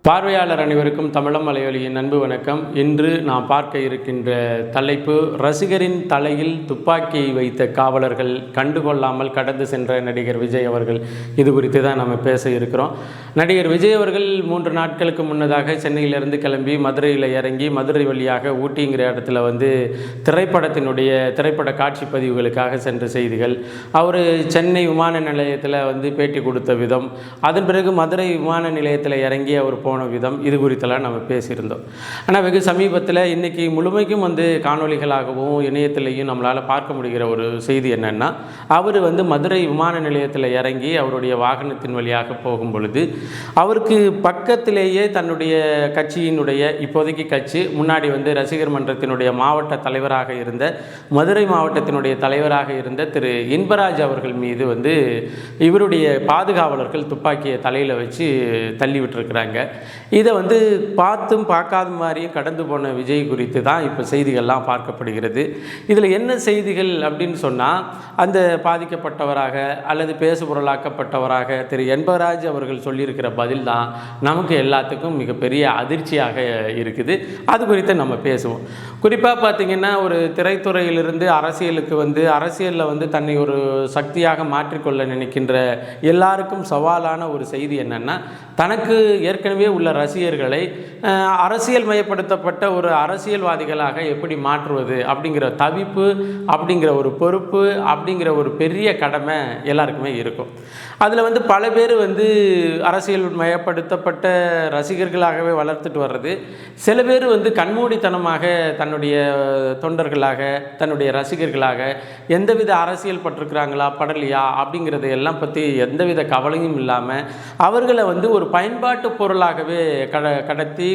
பார்வையாளர் அனைவருக்கும் தமிழம் மலையொலியின் அன்பு வணக்கம். இன்று நாம் பார்க்க இருக்கின்ற தலைப்பு, ரசிகரின் தலையில் துப்பாக்கியை வைத்த காவலர்கள் கண்டுகொள்ளாமல் கடந்து சென்ற நடிகர் விஜய் அவர்கள். இது குறித்து தான் நம்ம பேச இருக்கிறோம். நடிகர் விஜய் அவர்கள் 3 நாட்களுக்கு முன்னதாக சென்னையிலிருந்து கிளம்பி மதுரையில் இறங்கி மதுரை வழியாக ஊட்டிங்கிற இடத்துல திரைப்பட காட்சி பதிவுகளுக்காக சென்ற செய்திகள், அவர் சென்னை விமான நிலையத்தில் பேட்டி கொடுத்த விதம், அதன் பிறகு மதுரை விமான நிலையத்தில் இறங்கி அவர் போன விதம், இது குறித்தெல்லாம் நம்ம பேசியிருந்தோம். ஆனால் வெகு சமீபத்தில் இன்றைக்கி முழுமைக்கும் காணொலிகளாகவும் இணையத்திலையும் நம்மளால் பார்க்க முடிகிற ஒரு செய்தி என்னென்னா, அவர் மதுரை விமான நிலையத்தில் இறங்கி அவருடைய வாகனத்தின் வழியாக போகும் பொழுது அவருக்கு பக்கத்திலேயே தன்னுடைய கட்சியினுடைய, இப்போதைக்கு கட்சி முன்னாடி ரசிகர் மன்றத்தினுடைய மாவட்ட தலைவராக இருந்த, மதுரை மாவட்டத்தினுடைய தலைவராக இருந்த திரு இன்பராஜ் அவர்கள் மீது இவருடைய பாதுகாவலர்கள் துப்பாக்கியை தலையில் வச்சு தள்ளி விட்டுருக்குறாங்க. இதை பார்த்தும் பார்க்காத மாதிரியும் கடந்து போன விஜய் குறித்து தான் இப்போ செய்திகள்லாம் பார்க்கப்படுகிறது. இதில் என்ன செய்திகள் அப்படின்னு சொன்னால், அந்த பாதிக்கப்பட்டவராக அல்லது பேசுபொருளாக்கப்பட்டவராக திரு இன்பராஜ் அவர்கள் சொல்லியிருக்கிற பதில் தான் நமக்கு எல்லாத்துக்கும் மிகப்பெரிய அதிர்ச்சியாக இருக்குது. அது குறித்து நம்ம பேசுவோம். குறிப்பாக பார்த்திங்கன்னா, ஒரு திரைத்துறையிலிருந்து அரசியலுக்கு அரசியலில் தன்னை ஒரு சக்தியாக மாற்றிக்கொள்ள நினைக்கின்ற எல்லாருக்கும் சவாலான ஒரு செய்தி என்னென்னா, தனக்கு ஏற்கனவே உள்ள ரசிகர்களை அரசியல் மயப்படுத்தப்பட்ட ஒரு அரசியல்வாதிகளாக எப்படி மாற்றுவது அப்படிங்கிற தவிப்பு, அப்படிங்கிற ஒரு பொறுப்பு, அப்படிங்கிற ஒரு பெரிய கடமை எல்லாருக்குமே இருக்கும். அதில் பல பேர் அரசியல் மயப்படுத்தப்பட்ட ரசிகர்களாகவே வளர்த்துட்டு வர்றது, சில பேர் கண்மூடித்தனமாக தன்னுடைய தொண்டர்களாக, தன்னுடைய ரசிகர்களாக எந்தவித அரசியல் பட்டிருக்கிறாங்களா படலையா அப்படிங்கிறத எல்லாம் பற்றி எந்தவித கவலையும் இல்லாமல் அவர்களை ஒரு பயன்பாட்டு பொருளாகவே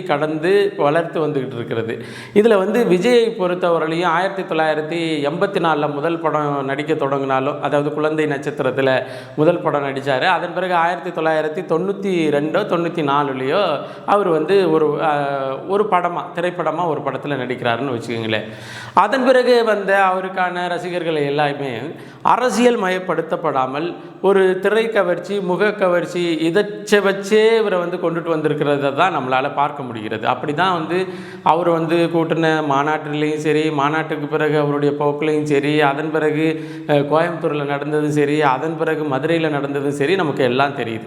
கடந்து வளர்த்து வந்துக்கிட்டு இருக்கிறது. இதில் விஜயை பொறுத்தவரையிலையும் 1984 முதல் படம் நடிக்க தொடங்கினாலும், அதாவது குழந்தை நட்சத்திரத்தில் முதல் படம் நடித்தார். அதன் பிறகு 1992 94 அவர் ஒரு திரைப்படமாக ஒரு படத்தில் நடிக்கிறாருன்னு வச்சுக்கோங்களேன். அதன் பிறகு அவருக்கான ரசிகர்களை எல்லாமே அரசியல் மயப்படுத்தப்படாமல் ஒரு திரை கவர்ச்சி, முக கவர்ச்சி, இதை வச்சே இவரை கொண்டுட்டு வந்திருக்கிறத தான் நம்மளால் பார்க்க முடிகிறது. அப்படி தான் அவர் கூட்டின மாநாட்டிலையும் சரி, மாநாட்டுக்கு பிறகு அவருடைய போக்குலையும் சரி, அதன் பிறகு கோயம்புத்தூரில் நடந்ததும் சரி, அதன் பிறகு மதுரையில் நடந்ததும் சரி, நமக்கு எல்லாம் தெரியுது.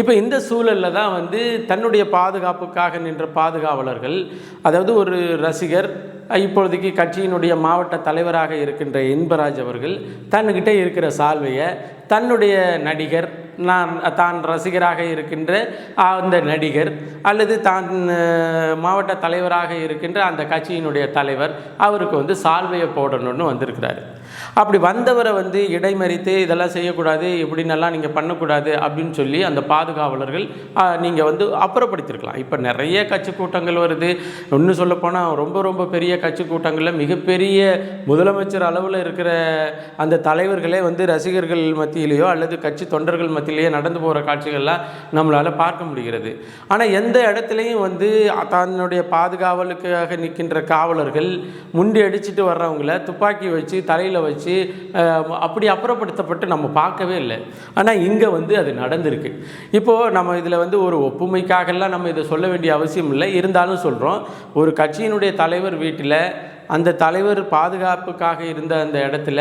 இப்போ இந்த சூழலில் தான் தன்னுடைய பாதுகாப்புக்காக நின்ற பாதுகாவலர்கள், அதாவது ஒரு ரசிகர், இப்பொழுதைக்கு கட்சியினுடைய மாவட்ட தலைவராக இருக்கின்ற இன்பராஜ் அவர்கள் தன்னுக்கிட்ட இருக்கிற சால்வையை தன்னுடைய நடிகர், தான் ரசிகராக இருக்கின்ற அந்த நடிகர் அல்லது தான் மாவட்ட தலைவராக இருக்கின்ற அந்த கட்சியினுடைய தலைவர் அவருக்கு சால்வையை போடணும்னு வந்திருக்கிறார். அப்படி வந்தவரை இடைமறித்து இதெல்லாம் செய்யக்கூடாது, இப்படின்னெல்லாம் நீங்கள் பண்ணக்கூடாது அப்படின்னு சொல்லி அந்த பாதுகாவலர்கள் நீங்கள் அப்புறப்படுத்திருக்கலாம். இப்போ நிறைய கட்சி கூட்டங்கள் வருது. ஒன்று சொல்லப்போனால் ரொம்ப ரொம்ப பெரிய கட்சி கூட்டங்களில் மிகப்பெரிய முதலமைச்சர் அளவில் இருக்கிற அந்த தலைவர்களே ரசிகர்கள் மத்தியிலேயோ அல்லது கட்சி தொண்டர்கள் மத்தியிலேயே நடந்து போகிற காட்சிகள்லாம் நம்மளால் பார்க்க முடிகிறது. ஆனால் எந்த இடத்துலையும் தன்னுடைய பாதுகாவலுக்காக நிற்கின்ற காவலர்கள் முண்டி அடிச்சுட்டு வர்றவங்கள துப்பாக்கி வச்சு தலையில் வச்சு அப்படி அப்புறப்படுத்தப்பட்டு நம்ம பார்க்கவே இல்லை. ஆனால் இங்கே அது நடந்திருக்கு. இப்போது நம்ம இதில் ஒரு ஒப்புமைக்காகலாம் நம்ம இதை சொல்ல வேண்டிய அவசியம் இல்லை. இருந்தாலும் சொல்கிறோம், ஒரு கட்சியினுடைய தலைவர் வீட்டில் அந்த தலைவர் பாதுகாப்புக்காக இருந்த அந்த இடத்துல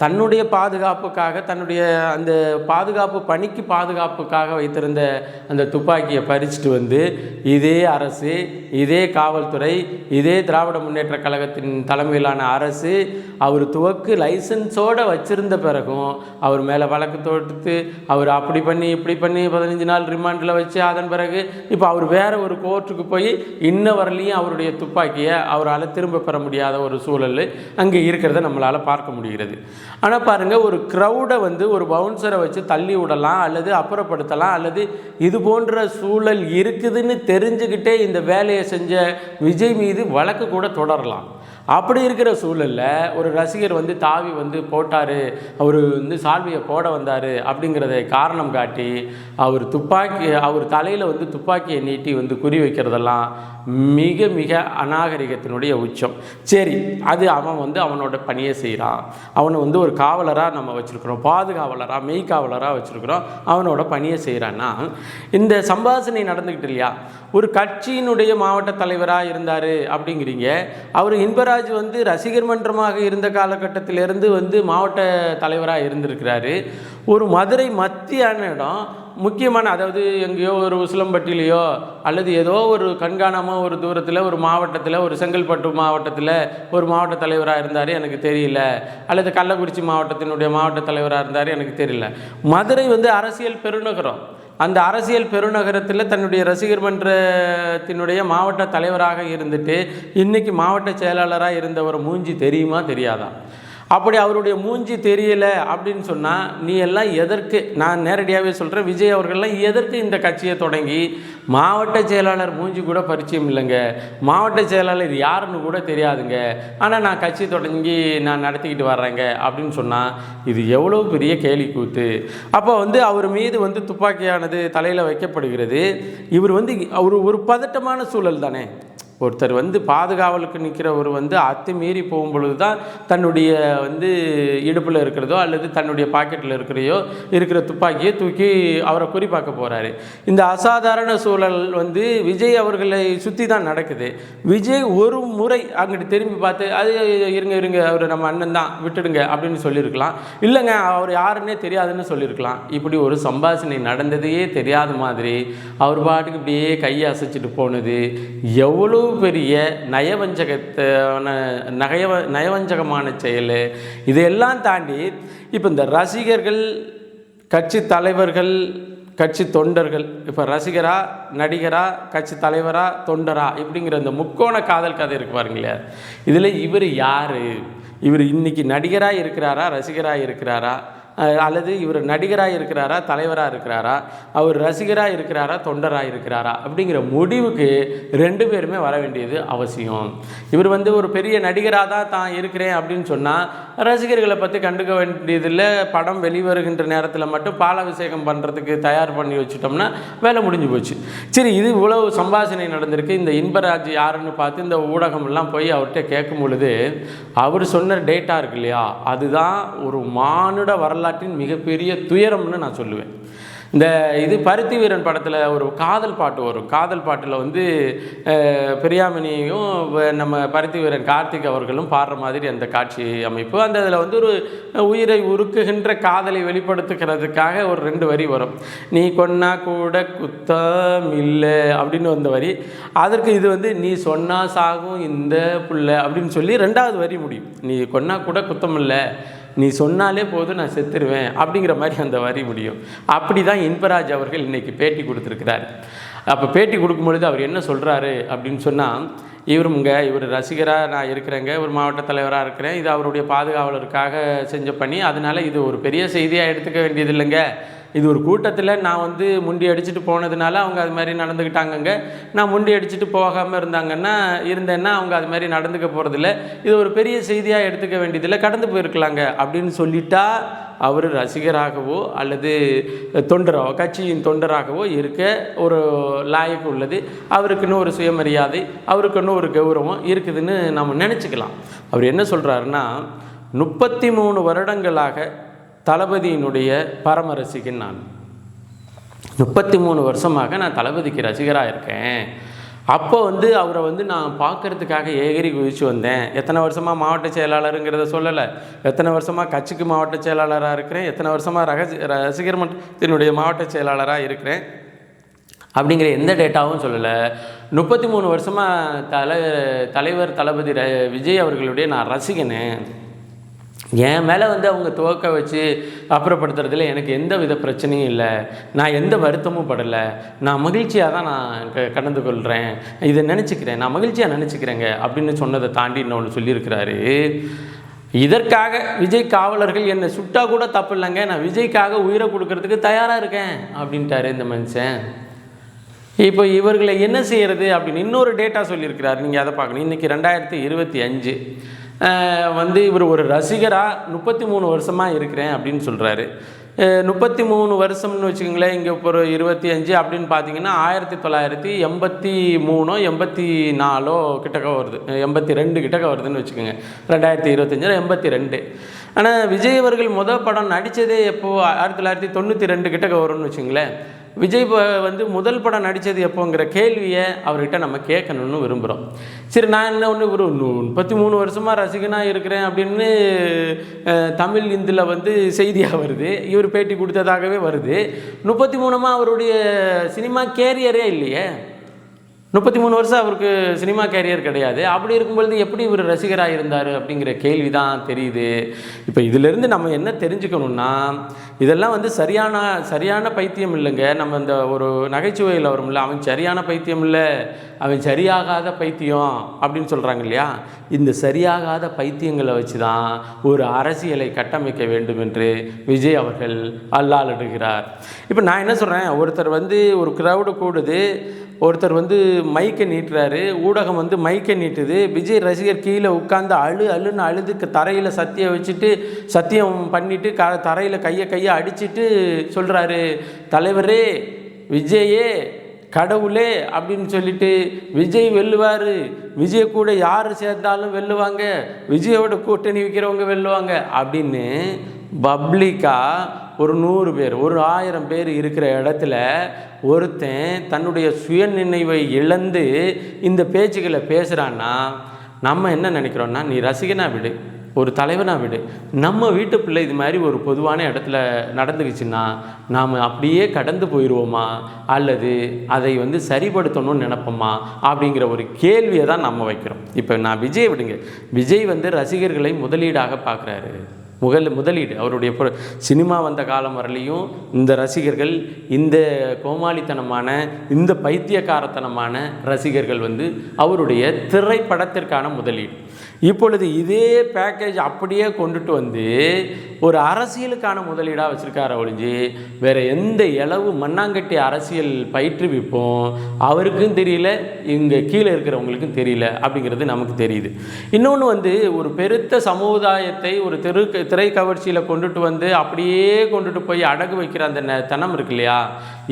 தன்னுடைய பாதுகாப்புக்காக, தன்னுடைய அந்த பாதுகாப்பு பணிக்கு பாதுகாப்புக்காக வைத்திருந்த அந்த துப்பாக்கியை பறிச்சுட்டு இதே அரசு, இதே காவல்துறை, இதே திராவிட முன்னேற்ற கழகத்தின் தலைமையிலான அரசு அவர் துவக்கு லைசன்ஸோடு வச்சிருந்த பிறகும் அவர் மேலே வழக்கு தொடுத்து அவர் அப்படி பண்ணி இப்படி பண்ணி 15 நாள் ரிமாண்டில் வச்சு, அதன் பிறகு இப்போ அவர் வேறு ஒரு கோர்ட்டுக்கு போய் இன்ன வரலையும் அவருடைய துப்பாக்கியை அவரால் திரும்ப பெற முடியாத ஒரு சூழல் அங்கே இருக்கிறத நம்மளால் பார்க்க முடிகிறது. ஆனால் பாருங்கள், ஒரு க்ரௌடை ஒரு பவுன்சரை வச்சு தள்ளி விடலாம் அல்லது அப்புறப்படுத்தலாம், அல்லது இது போன்ற சூழல் இருக்குதுன்னு தெரிஞ்சுக்கிட்டே இந்த வேலையை செஞ்ச விஜய் மீது வழக்கு கூட தொடரலாம். அப்படி இருக்கிற சூழலில் ஒரு ரசிகர் வந்து தாவி வந்து போட்டார், அவர் வந்து சால்வையை போட வந்தார் அப்படிங்கிறத காரணம் காட்டி அவர் தலையில் வந்து துப்பாக்கியை நீட்டி வந்து குறி வைக்கிறதெல்லாம் மிக மிக அநாகரிகத்தினுடைய உச்சம். சரி, அது அவன் வந்து அவனோட பணியை செய்கிறான், அவனை வந்து ஒரு காவலராக நம்ம வச்சுருக்கிறோம், பாதுகாவலராக மெய்காவலராக வச்சுருக்கிறோம், அவனோட பணியை செய்கிறான்னா இந்த சம்பாஷணை நடந்துக்கிட்டு இல்லையா? ஒரு கட்சியினுடைய மாவட்ட தலைவராக இருந்தார் அப்படிங்கிறீங்க. அவர் இன்பராஜ் வந்து ரசிகர் மன்றமாக இருந்த காலகட்டத்திலிருந்து வந்து மாவட்ட தலைவராக இருந்திருக்கிறாரு. ஒரு மதுரை மத்தியான இடம் முக்கியமான, அதாவது எங்கேயோ ஒரு உசிலம்பட்டிலேயோ அல்லது ஏதோ ஒரு கண்காணாமல் ஒரு தூரத்தில் ஒரு மாவட்டத்தில், ஒரு செங்கல்பட்டு மாவட்டத்தில் ஒரு மாவட்ட தலைவராக இருந்தார், எனக்கு தெரியல. அல்லது கள்ளக்குறிச்சி மாவட்டத்தினுடைய மாவட்ட தலைவராக இருந்தார், எனக்கு தெரியல. மதுரை வந்து அரசியல் பெருநகரம். அந்த அரசியல் பெருநகரத்தில் தன்னுடைய ரசிகர் மன்றத்தினுடைய மாவட்ட தலைவராக இருந்துட்டு இன்றைக்கி மாவட்ட செயலாளராக இருந்தவர் மூஞ்சி தெரியுமா தெரியாதா? அப்படி அவருடைய மூஞ்சி தெரியலை அப்படின்னு சொன்னால் நீ எல்லாம் எதற்கு, நான் நேரடியாகவே சொல்கிறேன், விஜய் அவர்கள்லாம் எதற்கு இந்த கட்சியை தொடங்கி மாவட்ட செயலாளர் மூஞ்சி கூட பரிச்சயம் இல்லைங்க, மாவட்ட செயலாளர் யாருன்னு கூட தெரியாதுங்க, ஆனால் நான் கட்சி தொடங்கி நான் நடத்திக்கிட்டு வர்றேங்க அப்படின்னு சொன்னால் இது எவ்வளோ பெரிய கேலி கூத்து. அப்போ வந்து அவர் மீது வந்து துப்பாக்கியானது தலையில் வைக்கப்படுகிறது. இவர் வந்து ஒரு பதட்டமான சூழல் தானே. ஒருத்தர் வந்து பாதுகாவலுக்கு நிற்கிறவர் வந்து அத்துமீறி போகும்பொழுது தான் தன்னுடைய வந்து இடுப்பில் இருக்கிறதோ அல்லது தன்னுடைய பாக்கெட்டில் இருக்கிற துப்பாக்கியை தூக்கி அவரை குறிப்பாக்க போகிறாரு. இந்த அசாதாரண சூழல் வந்து விஜய் அவர்களை சுற்றி தான் நடக்குது. விஜய் ஒரு முறை அங்கிட்டு திரும்பி பார்த்து அது இருங்க அவர் நம்ம அண்ணன் தான் விட்டுடுங்க அப்படின்னு சொல்லியிருக்கலாம், இல்லைங்க அவர் யாருன்னே தெரியாதுன்னு சொல்லியிருக்கலாம். இப்படி ஒரு சம்பாஷணை நடந்ததையே தெரியாத மாதிரி அவர் பாட்டுக்கு இப்படியே கையை அசைச்சிட்டு போனது எவ்வளோ பெரிய நயவஞ்சகமான செயல். இதையெல்லாம் தாண்டி இப்போ இந்த ரசிகர்கள், கட்சி தலைவர்கள், கட்சி தொண்டர்கள், இப்போ ரசிகரா, நடிகரா, கட்சி தலைவரா, தொண்டரா இப்படிங்கிற இந்த முக்கோண காதல் கதை இருக்கு பாருங்களே. இதில் இவர் யார்? இவர் இன்னைக்கு நடிகராக இருக்கிறாரா, ரசிகராக இருக்கிறாரா, அல்லது இவர் நடிகராக இருக்கிறாரா, தலைவராக இருக்கிறாரா, அவர் ரசிகராக இருக்கிறாரா, தொண்டராக இருக்கிறாரா அப்படிங்கிற முடிவுக்கு ரெண்டு பேருமே வர வேண்டியது அவசியம். இவர் வந்து ஒரு பெரிய நடிகராக தான் இருக்கிறேன் அப்படின்னு சொன்னால் ரசிகர்களை பற்றி கண்டுக்க வேண்டியதில்லை. படம் வெளிவருகின்ற நேரத்தில் மட்டும் பாலாபிஷேகம் பண்ணுறதுக்கு தயார் பண்ணி வச்சுட்டோம்னா வேலை முடிஞ்சு போச்சு. சரி, இது இவ்வளவு சம்பாஷணை நடந்திருக்கு. இந்த இன்பராஜ் யாருன்னு பார்த்து இந்த ஊடகம்லாம் போய் அவர்கிட்ட கேட்கும் பொழுது அவர் சொன்ன டேட்டா இருக்கு இல்லையா, அதுதான் ஒரு மானுட வரலாறு மிகப்பெரிய துயரம்னு நான் சொல்லுவேன். இது பருத்தி வீரன் படத்தில் ஒரு காதல் பாட்டு வரும். காதல் பாட்டில் வந்து பிரியாமணியும் நம்ம பருத்தி வீரன் கார்த்திக் அவர்களும் பாடுற மாதிரி அந்த காட்சி அமைப்பு. அந்த இதில் வந்து ஒரு உயிரை உருக்குகின்ற காதலை வெளிப்படுத்துகிறதுக்காக ஒரு 2 வரி வரும். நீ கொன்னா கூட குத்தம் இல்லை அப்படின்னு வந்த வரி. அதற்கு இது வந்து நீ சொன்னா சாகும் இந்த புள்ள அப்படின்னு சொல்லி 2வது வரி முடியும். நீ கொன்னா கூட குத்தம் இல்லை, நீ சொன்னாலே போதும் நான் செத்துருவேன் அப்படிங்கிற மாதிரி அந்த வரி முடியும். அப்படி தான் இன்பராஜ் அவர்கள் இன்றைக்கி பேட்டி கொடுத்துருக்கிறார். அப்போ பேட்டி கொடுக்கும்பொழுது அவர் என்ன சொல்கிறாரு அப்படின்னு சொன்னால், இவர் ரசிகராக நான் இருக்கிறேங்க, ஒரு மாவட்ட தலைவராக இருக்கிறேன், இது அவருடைய பாதுகாவலருக்காக செஞ்ச பணி, அதனால் இது ஒரு பெரிய செய்தியாக எடுத்துக்க வேண்டியது இல்லைங்க. இது ஒரு கூட்டத்தில் நான் வந்து முண்டி அடிச்சுட்டு போனதுனால அவங்க அது மாதிரி நடந்துக்கிட்டாங்கங்க. நான் முண்டி அடிச்சுட்டு போகாமல் இருந்தேன்னா அவங்க அது மாதிரி நடந்துக்க போகிறதில்ல. இது ஒரு பெரிய செய்தியாக எடுத்துக்க வேண்டியதில்லை, கடந்து போயிருக்கலாங்க அப்படின்னு சொல்லிட்டா அவர் ரசிகராகவோ அல்லது தொண்டராகவோ, கட்சியின் தொண்டராகவோ இருக்க ஒரு லாயக்கு உள்ளது. அவருக்குன்னு ஒரு சுயமரியாதை, அவருக்குன்னு ஒரு கௌரவம் இருக்குதுன்னு நம்ம நினச்சிக்கலாம். அவர் என்ன சொல்கிறாருன்னா, 33 வருடங்களாக தளபதியினுடைய பரம ரசிகன் நான். 33 வருஷமாக நான் தளபதிக்கு ரசிகராக இருக்கேன். அப்போ வந்து அவரை வந்து நான் பார்க்குறதுக்காக ஏகரி குதிச்சு வந்தேன். எத்தனை வருஷமாக மாவட்ட செயலாளருங்கிறத சொல்லலை, எத்தனை வருஷமாக கட்சிக்கு மாவட்ட செயலாளராக இருக்கிறேன், எத்தனை வருஷமாக ரசிகர் மன்றத்தினுடைய மாவட்ட செயலாளராக இருக்கிறேன் அப்படிங்கிற எந்த டேட்டாவும் சொல்லலை. 33 வருஷமாக தலைவர் தளபதி விஜய் அவர்களுடைய நான் ரசிகனேன். என் மேலே வந்து அவங்க துவக்க வச்சு அப்புறப்படுத்துறதுல எனக்கு எந்த வித பிரச்சனையும் இல்லை, நான் எந்த வருத்தமும் படலை, நான் மகிழ்ச்சியாக தான் நான் கடந்து கொள்கிறேன், இதை நினச்சிக்கிறேன், நான் மகிழ்ச்சியாக நினச்சிக்கிறேங்க அப்படின்னு சொன்னதை தாண்டி இன்னொன்று சொல்லியிருக்கிறாரு. இதற்காக விஜய் காவலர்கள் என்னை சுட்டா கூட தப்பு இல்லைங்க, நான் விஜய்க்காக உயிரை கொடுக்கறதுக்கு தயாராக இருக்கேன் அப்படின்ட்டாரு இந்த மனுஷன். இப்போ இவர்களை என்ன செய்கிறது அப்படின்னு இன்னொரு டேட்டா சொல்லியிருக்கிறார். நீங்கள் அதை பார்க்கணும். இன்றைக்கி 2025 வந்து இவர் ஒரு ரசிகராக 33 வருஷமாக இருக்கிறேன் அப்படின்னு சொல்கிறாரு. 33 வருஷம்னு வச்சுக்கோங்களேன். இங்கே இப்போ ஒரு 25 அப்படின்னு பார்த்தீங்கன்னா 1983 84 கிட்டக்க வருது, 82 கிட்டக்க வருதுன்னு வச்சுக்கோங்க. 2025 82. ஆனால் விஜய் அவர்கள் முதல் படம் நடித்ததே எப்போது 1992 கிட்டக்க வரும்னு வச்சுங்களேன். விஜய் வந்து முதல் படம் நடித்தது எப்போங்கிற கேள்வியை அவர்கிட்ட நம்ம கேட்கணும்னு விரும்புகிறோம். சரி, நான் என்ன ஒன்று ஒரு 33 வருஷமாக ரசிகனாக இருக்கிறேன் அப்படின்னு தமிழ் இந்தில் வந்து செய்தியாக வருது, இவர் பேட்டி கொடுத்ததாகவே வருது. 33 அவருடைய சினிமா கேரியரே இல்லையே. 33 வருஷம் அவருக்கு சினிமா கேரியர் கிடையாது. அப்படி இருக்கும்பொழுது எப்படி இவர் ரசிகராக இருந்தார் அப்படிங்கிற கேள்வி தான் தெரியுது. இப்போ இதிலிருந்து நம்ம என்ன தெரிஞ்சுக்கணுன்னா, இதெல்லாம் வந்து சரியான பைத்தியம் இல்லைங்க. நம்ம இந்த ஒரு நகைச்சுவையில் வரும்ல, அவன் சரியான பைத்தியம் இல்லை, அவன் சரியாகாத பைத்தியம் அப்படின்னு சொல்கிறாங்க இல்லையா. இந்த சரியாகாத பைத்தியங்களை வச்சு தான் ஒரு அரசியலை கட்டமைக்க வேண்டும் என்று விஜய் அவர்கள் அல்லாலிடுகிறார். இப்போ நான் என்ன சொல்கிறேன், ஒருத்தர் வந்து ஒரு க்ரௌடு கூடுது, ஒருத்தர் வந்து மைக்கை நீட்டுறாரு, ஊடகம் வந்து மைக்கை நீட்டுது. விஜய் ரசிகர் கீழே உட்காந்து அழுன்னு அழுது தரையில் சத்தியம் பண்ணிவிட்டு தரையில் கையை அடிச்சுட்டு சொல்கிறாரு, தலைவரே, விஜயே, கடவுளே அப்படின்னு சொல்லிட்டு விஜய் வெல்லுவார், விஜய் கூட யார் சேர்ந்தாலும் வெல்லுவாங்க, விஜயோட கூட்டணி வைக்கிறவங்க வெல்லுவாங்க அப்படின்னு பப்ளிக்காக ஒரு 100 பேர், ஒரு 1000 பேர் இருக்கிற இடத்துல ஒருத்தன் தன்னுடைய சுயநினைவை இழந்து இந்த பேச்சுக்களை பேசுகிறான்னா நம்ம என்ன நினைக்கிறோன்னா, நீ ரசிகனா விடு, ஒரு தலைவனா விடு, நம்ம வீட்டு பிள்ளை இது மாதிரி ஒரு பொதுவான இடத்துல நடந்துக்குச்சுன்னா நாம் அப்படியே கடந்து போயிடுவோமா, அல்லது அதை வந்து சரிப்படுத்தணும்னு நினைப்போமா அப்படிங்கிற ஒரு கேள்வியை தான் நம்ம வைக்கிறோம். இப்போ நான் விஜய் விடுங்க, விஜய் வந்து ரசிகர்களை முதலீடாக பார்க்குறாரு. முதலீடு அவருடைய சினிமா வந்த காலம் வரலையும் இந்த ரசிகர்கள், இந்த கோமாளித்தனமான, இந்த பைத்தியக்காரத்தனமான ரசிகர்கள் வந்து அவருடைய திரைப்படத்திற்கான முதலீடு. இப்பொழுது இதே பேக்கேஜ் அப்படியே கொண்டுட்டு வந்து ஒரு அரசியலுக்கான முதலீடாக வச்சுருக்கார ஒழிஞ்சு வேறு எந்த இளவு மண்ணாங்கட்டி அரசியல் பயிற்றுவிப்போம் அவருக்கும் தெரியல, இங்கே கீழே இருக்கிறவங்களுக்கும் தெரியல அப்படிங்கிறது நமக்கு தெரியுது. இன்னொன்று வந்து ஒரு பெருத்த சமுதாயத்தை ஒரு திரை கவர்ச்சியில் கொண்டுட்டு வந்து அப்படியே கொண்டுட்டு போய் அடகு வைக்கிற அந்த தனம் இருக்கு இல்லையா,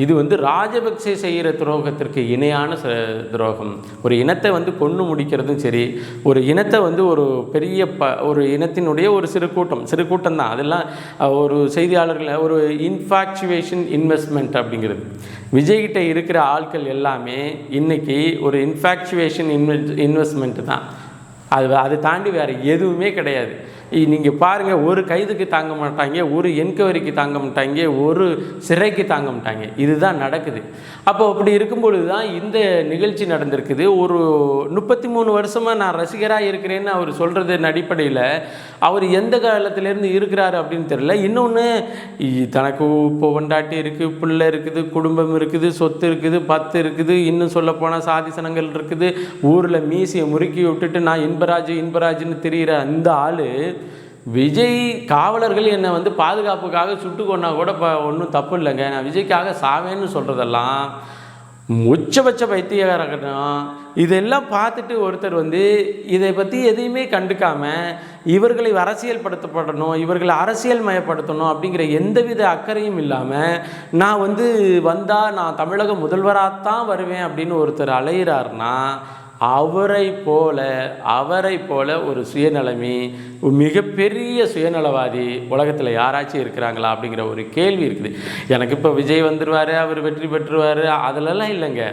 இது வந்து ராஜபக்சே செய்கிற துரோகத்திற்கு இணையான துரோகம். ஒரு இனத்தை வந்து கொன்று முடிக்கிறதும் சரி, ஒரு இனத்தை வந்து ஒரு பெரிய ஒரு இனத்தினுடைய ஒரு சிறு கூட்டம் தான் அதெல்லாம். ஒரு செய்தியாளர்கள் ஒரு இன்ஃபாக்சுவேஷன் இன்வெஸ்ட்மெண்ட் அப்படிங்கிறது விஜய்கிட்ட இருக்கிற ஆட்கள் எல்லாமே இன்றைக்கி ஒரு இன்ஃபாக்சுவேஷன் இன்வெஸ்ட்மெண்ட் தான். அதை தாண்டி வேறு எதுவுமே கிடையாது. நீங்கள் பாருங்கள், ஒரு கைதுக்கு தாங்க மாட்டாங்க, ஒரு என்கொயரிக்கு தாங்க மாட்டாங்க, ஒரு சிறைக்கு தாங்க மாட்டாங்க. இதுதான் நடக்குது. அப்போ அப்படி இருக்கும்பொழுது தான் இந்த நிகழ்ச்சி நடந்திருக்குது. ஒரு 33 வருஷமாக நான் ரசிகராக இருக்கிறேன்னு அவர் சொல்கிறதன் அடிப்படையில் அவர் எந்த காலத்திலேருந்து இருக்கிறாரு அப்படின்னு தெரியல. இன்னொன்று, தனக்கு இப்போ கொண்டாட்டி இருக்குது, பிள்ளை இருக்குது, குடும்பம் இருக்குது, சொத்து இருக்குது, 10 இருக்குது, இன்னும் சொல்லப்போனால் சாதிசனங்கள் இருக்குது, ஊரில் மீசியை முறுக்கி விட்டுட்டு நான் இன்பராஜ்னு தெரிகிற அந்த ஆள் விஜய் காவலர்கள் என்னை வந்து பாதுகாப்புக்காக சுட்டு கொண்டா கூட ஒன்றும் தப்பு இல்லைங்க, நான் விஜய்க்காக சாவேன்னு சொல்கிறதெல்லாம் உச்சபட்ச பைத்தியக்காரகட்டும். இதெல்லாம் பார்த்துட்டு ஒருத்தர் வந்து இதை பற்றி எதையுமே கண்டுக்காமல் இவர்களை அரசியல்படுத்தப்படணும், இவர்களை அரசியல் மயப்படுத்தணும் அப்படிங்கிற எந்தவித அக்கறையும் இல்லாமல் நான் வந்து வந்தால் நான் தமிழக முதல்வராகத்தான் வருவேன் அப்படின்னு ஒருத்தர் அலைகிறார்னா அவரை போல ஒரு சுயநலமி, மிகப்பெரிய சுயநலவாதி உலகத்தில் யாராச்சும் இருக்கிறாங்களா அப்படிங்கிற ஒரு கேள்வி இருக்குது எனக்கு. இப்போ விஜய் வந்துடுவார், அவர் வெற்றி பெற்றுவார், அதிலெல்லாம் இல்லைங்க.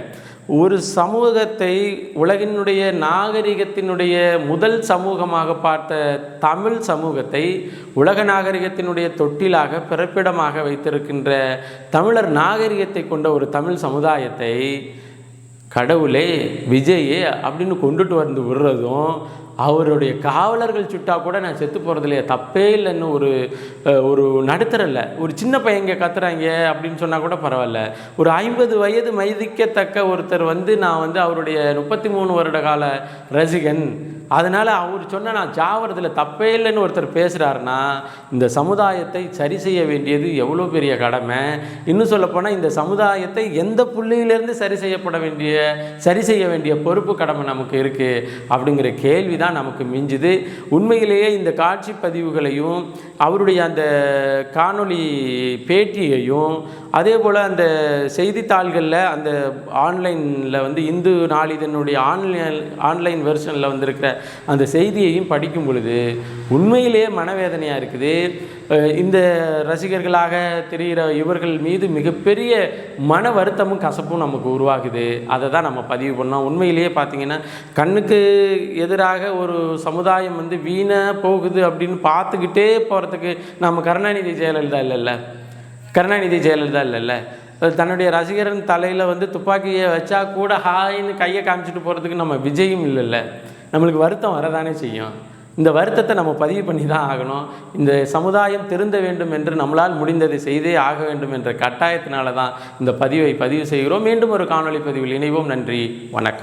ஒரு சமூகத்தை உலகினுடைய நாகரிகத்தினுடைய முதல் சமூகமாக பார்த்த தமிழ் சமூகத்தை உலக நாகரிகத்தினுடைய தொட்டிலாக பிறப்பிடமாக வைத்திருக்கின்ற தமிழர் நாகரிகத்தை கொண்ட ஒரு தமிழ் சமுதாயத்தை கடவுளே, விஜயே அப்படின்னு கொண்டுட்டு வந்து விடுறதும், அவருடைய காவலர்கள் சுட்டா கூட நான் செத்து போகிறதுலையே தப்பே இல்லைன்னு ஒரு நடுத்தரில் ஒரு சின்ன பையங்க கத்துறாங்க அப்படின்னு சொன்னால் கூட பரவாயில்ல. ஒரு 50 வயது மதிக்கத்தக்க ஒருத்தர் வந்து நான் வந்து அவருடைய 33 வருட கால ரசிகன் அதனால் அவர் சொன்ன நான் ஜாவறதுல தப்பே இல்லைன்னு ஒருத்தர் பேசுகிறாருன்னா இந்த சமுதாயத்தை சரி செய்ய வேண்டியது எவ்வளோ பெரிய கடமை. இன்னும் சொல்லப்போனால் இந்த சமுதாயத்தை எந்த புள்ளியிலேருந்து சரி செய்ய வேண்டிய பொறுப்பு கடமை நமக்கு இருக்குது அப்படிங்கிற கேள்வி தான் நமக்கு மிஞ்சுது. உண்மையிலேயே இந்த காட்சி பதிவுகளையும் அவருடைய அந்த காணொளி பேட்டியையும் அதே போல் அந்த செய்தித்தாள்களில் அந்த ஆன்லைனில் வந்து இந்து நாளிதனுடைய ஆன்லைன் வெர்ஷனில் வந்திருக்கிற அந்த செய்தியையும் படிக்கும் பொழுது உண்மையிலேயே மனவேதனையாக இருக்குது. இந்த ரசிகர்களாக தெரிகிற இவர்கள் மீது மிகப்பெரிய மன வருத்தமும் கசப்பும் நமக்கு உருவாகுது. அதை தான் நம்ம பதிவு பண்ணோம். உண்மையிலேயே பார்த்திங்கன்னா கண்ணுக்கு எதிராக ஒரு சமுதாயம் வந்து வீணாக போகுது அப்படின்னு பார்த்துக்கிட்டே போகிறதுக்கு நம்ம கருணாநிதி ஜெயலலிதா இல்லைல்ல. தன்னுடைய ரசிகரின் தலையில் வந்து துப்பாக்கியை வச்சா கூட ஹாயின்னு கையை காமிச்சிட்டு போகிறதுக்கு நம்ம விஜயும் இல்லைல்ல. நம்மளுக்கு வருத்தம் வரதானே செய்யும். இந்த வருத்தத்தை நம்ம பதிவு பண்ணி தான் ஆகணும். இந்த சமுதாயம் திருந்த வேண்டும் என்று நம்மளால் முடிந்ததை செய்தே ஆக வேண்டும் என்ற கட்டாயத்தினால தான் இந்த பதிவை பதிவு செய்கிறோம். மீண்டும் ஒரு காணொளி பதிவில் இணைவோம். நன்றி, வணக்கம்.